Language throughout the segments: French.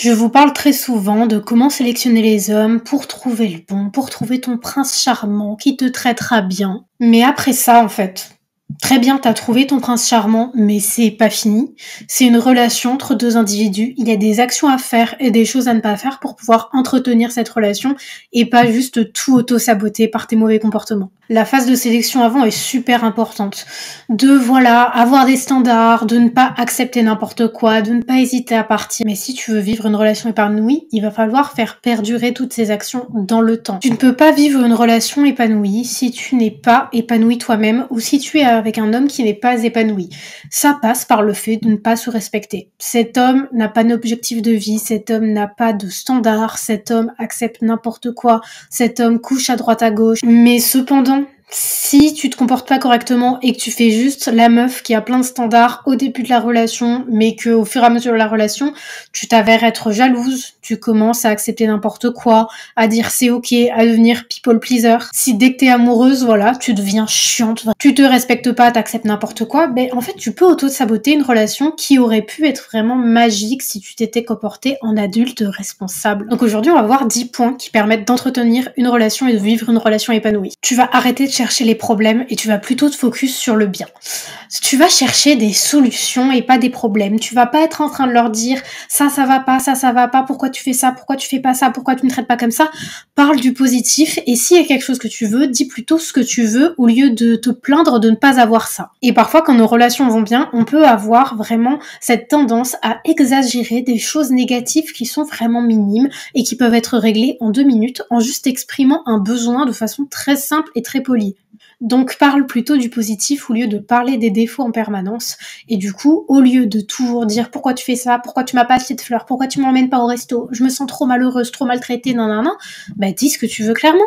Je vous parle très souvent de comment sélectionner les hommes pour trouver le bon, pour trouver ton prince charmant qui te traitera bien. Mais après ça, en fait, très bien, t'as trouvé ton prince charmant, mais c'est pas fini. C'est une relation entre deux individus. Il y a des actions à faire et des choses à ne pas faire pour pouvoir entretenir cette relation et pas juste tout auto-saboter par tes mauvais comportements. La phase de sélection avant est super importante. De, voilà, avoir des standards, de ne pas accepter n'importe quoi, de ne pas hésiter à partir. Mais si tu veux vivre une relation épanouie, il va falloir faire perdurer toutes ces actions dans le temps. Tu ne peux pas vivre une relation épanouie si tu n'es pas épanoui toi-même ou si tu es avec un homme qui n'est pas épanoui. Ça passe par le fait de ne pas se respecter. Cet homme n'a pas d'objectif de vie, cet homme n'a pas de standards, cet homme accepte n'importe quoi, cet homme couche à droite à gauche. Mais cependant, si tu te comportes pas correctement et que tu fais juste la meuf qui a plein de standards au début de la relation, mais que au fur et à mesure de la relation, tu t'avères être jalouse, tu commences à accepter n'importe quoi, à dire c'est ok, à devenir people pleaser. Si dès que t'es amoureuse, voilà, tu deviens chiante, tu te respectes pas, t'acceptes n'importe quoi, ben en fait tu peux auto-saboter une relation qui aurait pu être vraiment magique si tu t'étais comporté en adulte responsable. Donc aujourd'hui on va voir 10 points qui permettent d'entretenir une relation et de vivre une relation épanouie. Tu vas arrêter de chercher les problèmes et tu vas plutôt te focus sur le bien. Tu vas chercher des solutions et pas des problèmes. Tu vas pas être en train de leur dire ça va pas, ça va pas, pourquoi tu fais ça, pourquoi tu fais pas ça, pourquoi tu me traites pas comme ça. Parle du positif et s'il y a quelque chose que tu veux, dis plutôt ce que tu veux au lieu de te plaindre de ne pas avoir ça. Et parfois quand nos relations vont bien, on peut avoir vraiment cette tendance à exagérer des choses négatives qui sont vraiment minimes et qui peuvent être réglées en 2 minutes en juste exprimant un besoin de façon très simple et très polie. Donc parle plutôt du positif au lieu de parler des défauts en permanence. Et du coup, au lieu de toujours dire pourquoi tu fais ça, pourquoi tu m'as pas acheté de fleurs, pourquoi tu m'emmènes pas au resto, je me sens trop malheureuse, trop maltraitée, nanana, bah dis ce que tu veux clairement.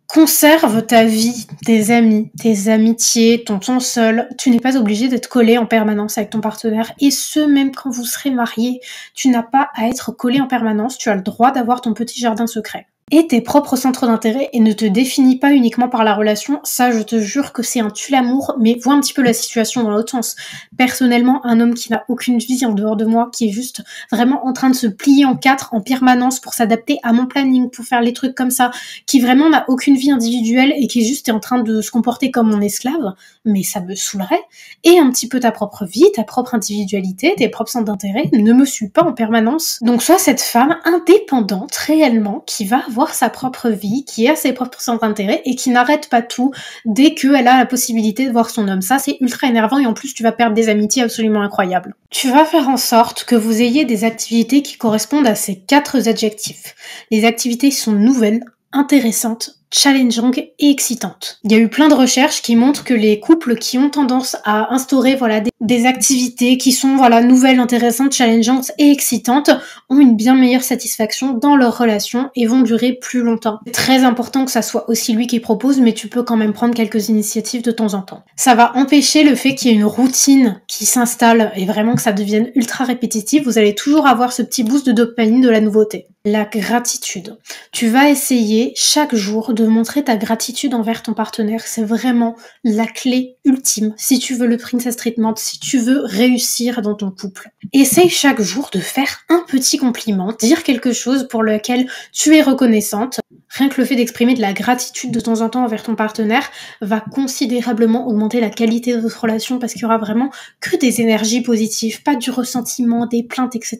Conserve ta vie, tes amis, tes amitiés, ton temps seul. Tu n'es pas obligé d'être collé en permanence avec ton partenaire. Et ce, même quand vous serez mariés, tu n'as pas à être collé en permanence. Tu as le droit d'avoir ton petit jardin secret. Et tes propres centres d'intérêt et ne te définis pas uniquement par la relation. Ça, je te jure que c'est un tue-l'amour, mais vois un petit peu la situation dans l'autre sens. Personnellement, un homme qui n'a aucune vie en dehors de moi, qui est juste vraiment en train de se plier en 4 en permanence pour s'adapter à mon planning, pour faire les trucs comme ça, qui vraiment n'a aucune vie individuelle et qui juste est en train de se comporter comme mon esclave, mais ça me saoulerait. Et un petit peu ta propre vie, ta propre individualité, tes propres centres d'intérêt, ne me suis pas en permanence. Donc sois cette femme indépendante réellement qui va avoir sa propre vie, qui a ses propres centres d'intérêt et qui n'arrête pas tout dès qu'elle a la possibilité de voir son homme. Ça, c'est ultra énervant et en plus, tu vas perdre des amitiés absolument incroyables. Tu vas faire en sorte que vous ayez des activités qui correspondent à ces 4 adjectifs. Les activités sont nouvelles, intéressantes, challengeantes et excitantes. Il y a eu plein de recherches qui montrent que les couples qui ont tendance à instaurer des activités qui sont nouvelles, intéressantes, challengeantes et excitantes ont une bien meilleure satisfaction dans leur relation et vont durer plus longtemps. C'est très important que ça soit aussi lui qui propose, mais tu peux quand même prendre quelques initiatives de temps en temps. Ça va empêcher le fait qu'il y ait une routine qui s'installe et vraiment que ça devienne ultra répétitif. Vous allez toujours avoir ce petit boost de dopamine de la nouveauté. La gratitude. Tu vas essayer chaque jour de montrer ta gratitude envers ton partenaire. C'est vraiment la clé ultime si tu veux le princess treatment, si tu veux réussir dans ton couple. Essaye chaque jour de faire un petit compliment, dire quelque chose pour lequel tu es reconnaissante. Rien que le fait d'exprimer de la gratitude de temps en temps envers ton partenaire va considérablement augmenter la qualité de votre relation parce qu'il y aura vraiment que des énergies positives, pas du ressentiment, des plaintes, etc.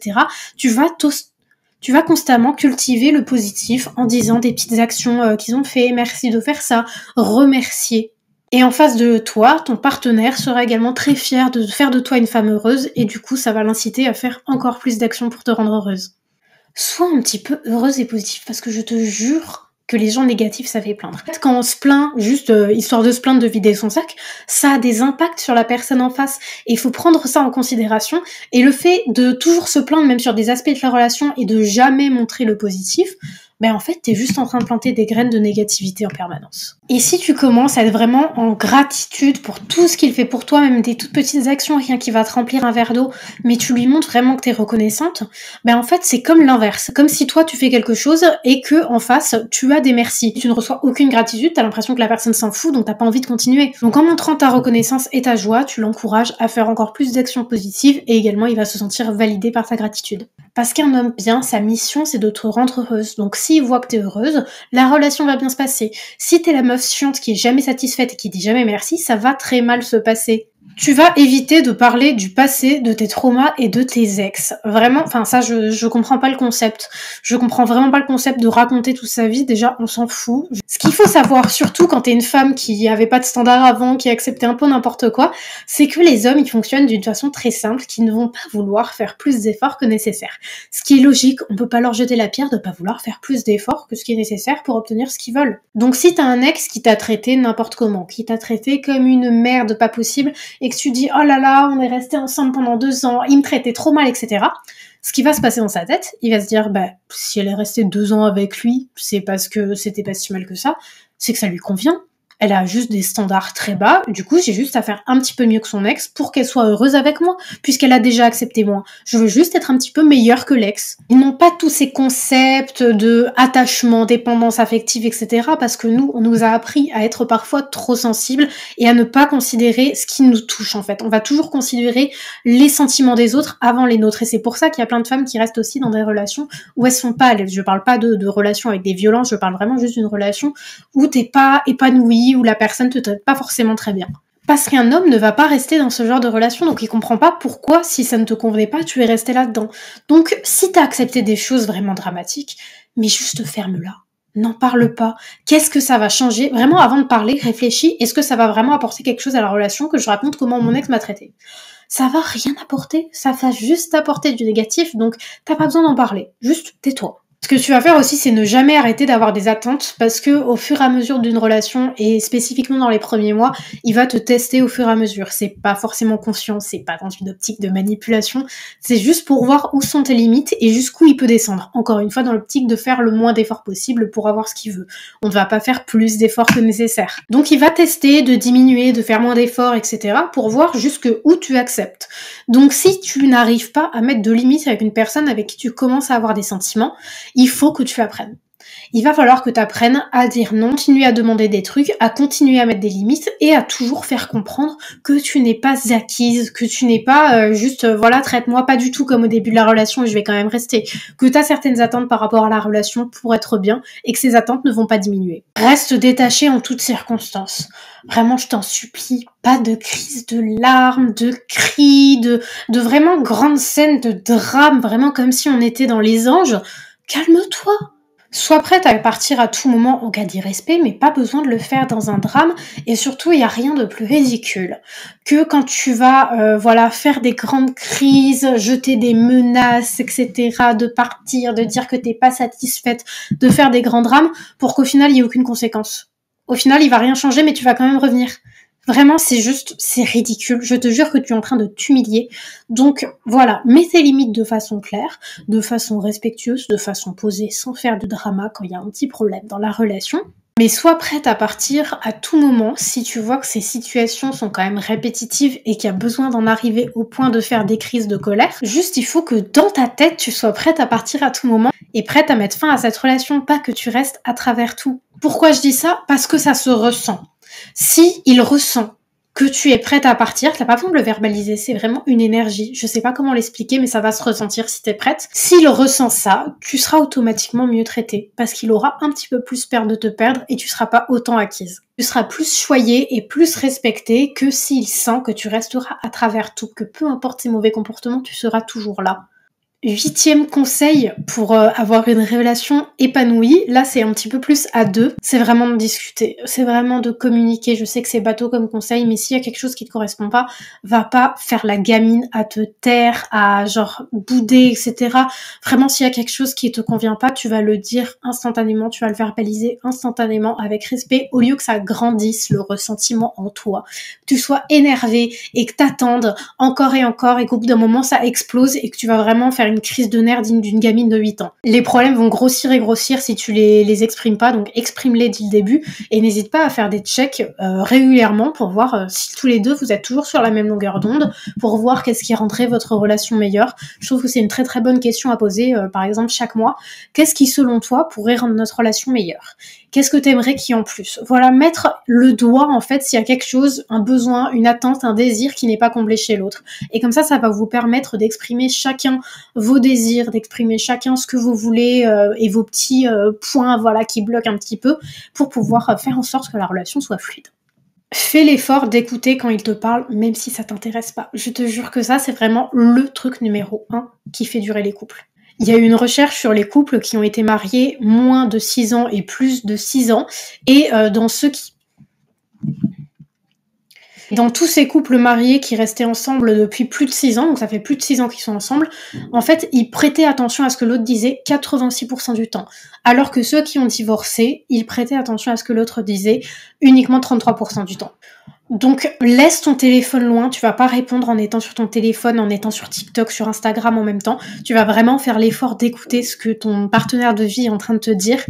Tu vas constamment cultiver le positif en disant des petites actions qu'ils ont fait, merci de faire ça, remercier. Et en face de toi, ton partenaire sera également très fier de faire de toi une femme heureuse et du coup, ça va l'inciter à faire encore plus d'actions pour te rendre heureuse. Sois un petit peu heureuse et positive parce que je te jure que les gens négatifs, ça fait plaindre. Quand on se plaint, juste histoire de se plaindre de vider son sac, ça a des impacts sur la personne en face. Et il faut prendre ça en considération. Et le fait de toujours se plaindre, même sur des aspects de la relation, et de jamais montrer le positif, en fait, t'es juste en train de planter des graines de négativité en permanence. Et si tu commences à être vraiment en gratitude pour tout ce qu'il fait pour toi, même des toutes petites actions, rien qui va te remplir un verre d'eau, mais tu lui montres vraiment que t'es reconnaissante, en fait, c'est comme l'inverse. Comme si toi, tu fais quelque chose et que, en face, tu as des merci. Tu ne reçois aucune gratitude, t'as l'impression que la personne s'en fout, donc t'as pas envie de continuer. Donc en montrant ta reconnaissance et ta joie, tu l'encourages à faire encore plus d'actions positives et également, il va se sentir validé par ta gratitude. Parce qu'un homme bien, sa mission, c'est de te rendre heureuse. Donc s'il voit que t'es heureuse, la relation va bien se passer. Si t'es la meuf chiante qui est jamais satisfaite et qui dit jamais merci, ça va très mal se passer. Tu vas éviter de parler du passé, de tes traumas et de tes ex. Vraiment, enfin ça, je comprends pas le concept. Je comprends vraiment pas le concept de raconter toute sa vie. Déjà, on s'en fout. Ce qu'il faut savoir, surtout quand t'es une femme qui avait pas de standard avant, qui acceptait un peu n'importe quoi, c'est que les hommes, ils fonctionnent d'une façon très simple, qui ne vont pas vouloir faire plus d'efforts que nécessaire. Ce qui est logique, on peut pas leur jeter la pierre de pas vouloir faire plus d'efforts que ce qui est nécessaire pour obtenir ce qu'ils veulent. Donc si t'as un ex qui t'a traité n'importe comment, qui t'a traité comme une merde pas possible, et que tu dis oh là là, on est restés ensemble pendant 2 ans, il me traitait trop mal, etc. Ce qui va se passer dans sa tête, il va se dire bah si elle est restée 2 ans avec lui, c'est parce que c'était pas si mal que ça, c'est que ça lui convient. Elle a juste des standards très bas, du coup j'ai juste à faire un petit peu mieux que son ex pour qu'elle soit heureuse avec moi, puisqu'elle a déjà accepté moi. Je veux juste être un petit peu meilleure que l'ex. Ils n'ont pas tous ces concepts de attachement, dépendance affective, etc. parce que nous, on nous a appris à être parfois trop sensibles et à ne pas considérer ce qui nous touche en fait. On va toujours considérer les sentiments des autres avant les nôtres, et c'est pour ça qu'il y a plein de femmes qui restent aussi dans des relations où elles sont pas à l'aise. Je parle pas de relations avec des violences, je parle vraiment juste d'une relation où t'es pas épanouie, où la personne te traite pas forcément très bien. Parce qu'un homme ne va pas rester dans ce genre de relation, donc il comprend pas pourquoi, si ça ne te convenait pas, tu es resté là-dedans. Donc, si t'as accepté des choses vraiment dramatiques, mais juste ferme-la. N'en parle pas. Qu'est-ce que ça va changer? Vraiment, avant de parler, réfléchis, est-ce que ça va vraiment apporter quelque chose à la relation que je raconte comment mon ex m'a traité? Ça va rien apporter, ça va juste apporter du négatif, donc t'as pas besoin d'en parler. Juste tais-toi. Ce que tu vas faire aussi, c'est ne jamais arrêter d'avoir des attentes, parce que au fur et à mesure d'une relation, et spécifiquement dans les premiers mois, il va te tester au fur et à mesure. C'est pas forcément conscient, c'est pas dans une optique de manipulation, c'est juste pour voir où sont tes limites et jusqu'où il peut descendre. Encore une fois, dans l'optique de faire le moins d'efforts possible pour avoir ce qu'il veut. On ne va pas faire plus d'efforts que nécessaire. Donc il va tester de diminuer, de faire moins d'efforts, etc. pour voir jusqu'où tu acceptes. Donc si tu n'arrives pas à mettre de limites avec une personne avec qui tu commences à avoir des sentiments, il faut que tu apprennes. Il va falloir que tu apprennes à dire non, continuer à demander des trucs, à continuer à mettre des limites et à toujours faire comprendre que tu n'es pas acquise, que tu n'es pas voilà, traite-moi pas du tout comme au début de la relation et je vais quand même rester. Que tu as certaines attentes par rapport à la relation pour être bien et que ces attentes ne vont pas diminuer. Reste détaché en toutes circonstances. Vraiment, je t'en supplie, pas de crise de larmes, de cris, de vraiment grandes scènes de drame, vraiment comme si on était dans les anges. Calme-toi. Sois prête à partir à tout moment en cas d'irrespect, mais pas besoin de le faire dans un drame. Et surtout, il n'y a rien de plus ridicule que quand tu vas faire des grandes crises, jeter des menaces, etc., de partir, de dire que t'es pas satisfaite, de faire des grands drames, pour qu'au final, il n'y ait aucune conséquence. Au final, il va rien changer, mais tu vas quand même revenir. Vraiment, c'est ridicule. Je te jure que tu es en train de t'humilier. Donc, voilà, mets tes limites de façon claire, de façon respectueuse, de façon posée, sans faire de drama quand il y a un petit problème dans la relation. Mais sois prête à partir à tout moment si tu vois que ces situations sont quand même répétitives et qu'il y a besoin d'en arriver au point de faire des crises de colère. Juste, il faut que dans ta tête, tu sois prête à partir à tout moment et prête à mettre fin à cette relation, pas que tu restes à travers tout. Pourquoi je dis ça? Parce que ça se ressent. Si il ressent que tu es prête à partir, t'as pas besoin de le verbaliser, c'est vraiment une énergie. Je sais pas comment l'expliquer, mais ça va se ressentir si t'es prête. S'il ressent ça, tu seras automatiquement mieux traitée, parce qu'il aura un petit peu plus peur de te perdre et tu seras pas autant acquise. Tu seras plus choyée et plus respectée que s'il sent que tu resteras à travers tout, que peu importe ses mauvais comportements, tu seras toujours là. 8e conseil pour avoir une relation épanouie, là c'est un petit peu plus à deux, c'est vraiment de discuter, c'est vraiment de communiquer. Je sais que c'est bateau comme conseil, mais s'il y a quelque chose qui te correspond pas, va pas faire la gamine à te taire, à genre bouder, etc. Vraiment, s'il y a quelque chose qui te convient pas, tu vas le dire instantanément, tu vas le verbaliser instantanément avec respect, au lieu que ça grandisse le ressentiment en toi, que tu sois énervé et que t'attendes encore et qu'au bout d'un moment ça explose et que tu vas vraiment faire une crise de nerfs digne d'une gamine de 8 ans. Les problèmes vont grossir et grossir si tu les exprimes pas, donc exprime-les dès le début et n'hésite pas à faire des checks régulièrement pour voir si tous les deux vous êtes toujours sur la même longueur d'onde, pour voir qu'est-ce qui rendrait votre relation meilleure. Je trouve que c'est une très très bonne question à poser, par exemple chaque mois. Qu'est-ce qui selon toi pourrait rendre notre relation meilleure? Qu'est-ce que t'aimerais qu'il y ait en plus? Voilà, mettre le doigt en fait s'il y a quelque chose, un besoin, une attente, un désir qui n'est pas comblé chez l'autre. Et comme ça va vous permettre d'exprimer chacun vos désirs, d'exprimer chacun ce que vous voulez et vos petits points voilà, qui bloquent un petit peu pour pouvoir faire en sorte que la relation soit fluide. Fais l'effort d'écouter quand il te parle, même si ça t'intéresse pas. Je te jure que ça, c'est vraiment le truc numéro 1 qui fait durer les couples. Il y a eu une recherche sur les couples qui ont été mariés moins de 6 ans et plus de 6 ans, et dans tous ces couples mariés qui restaient ensemble depuis plus de 6 ans, donc ça fait plus de 6 ans qu'ils sont ensemble, en fait, ils prêtaient attention à ce que l'autre disait 86% du temps. Alors que ceux qui ont divorcé, ils prêtaient attention à ce que l'autre disait uniquement 33% du temps. Donc, laisse ton téléphone loin, tu vas pas répondre en étant sur ton téléphone, en étant sur TikTok, sur Instagram en même temps. Tu vas vraiment faire l'effort d'écouter ce que ton partenaire de vie est en train de te dire,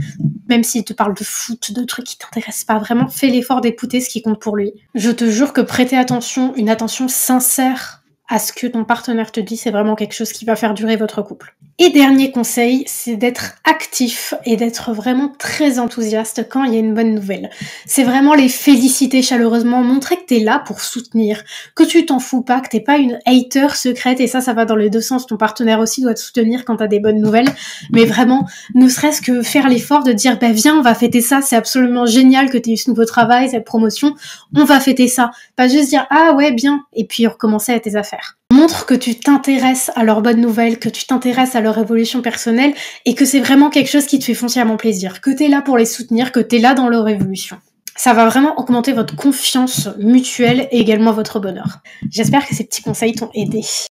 même s'il te parle de foot, de trucs qui t'intéressent pas. Vraiment, fais l'effort d'écouter ce qui compte pour lui. Je te jure que prêter attention, une attention sincère à ce que ton partenaire te dit, c'est vraiment quelque chose qui va faire durer votre couple. Et dernier conseil, c'est d'être actif et d'être vraiment très enthousiaste quand il y a une bonne nouvelle. C'est vraiment les féliciter chaleureusement, montrer que t'es là pour soutenir, que tu t'en fous pas, que t'es pas une hater secrète, et ça va dans les deux sens. Ton partenaire aussi doit te soutenir quand t'as des bonnes nouvelles, mais vraiment, ne serait-ce que faire l'effort de dire, bah viens, on va fêter ça, c'est absolument génial que t'aies eu ce nouveau travail, cette promotion, on va fêter ça. Pas juste dire, ah ouais, bien, et puis recommencer à tes affaires. Montre que tu t'intéresses à leurs bonnes nouvelles, que tu t'intéresses à leur évolution personnelle et que c'est vraiment quelque chose qui te fait foncièrement plaisir, que t'es là pour les soutenir, que t'es là dans leur évolution. Ça va vraiment augmenter votre confiance mutuelle et également votre bonheur. J'espère que ces petits conseils t'ont aidé.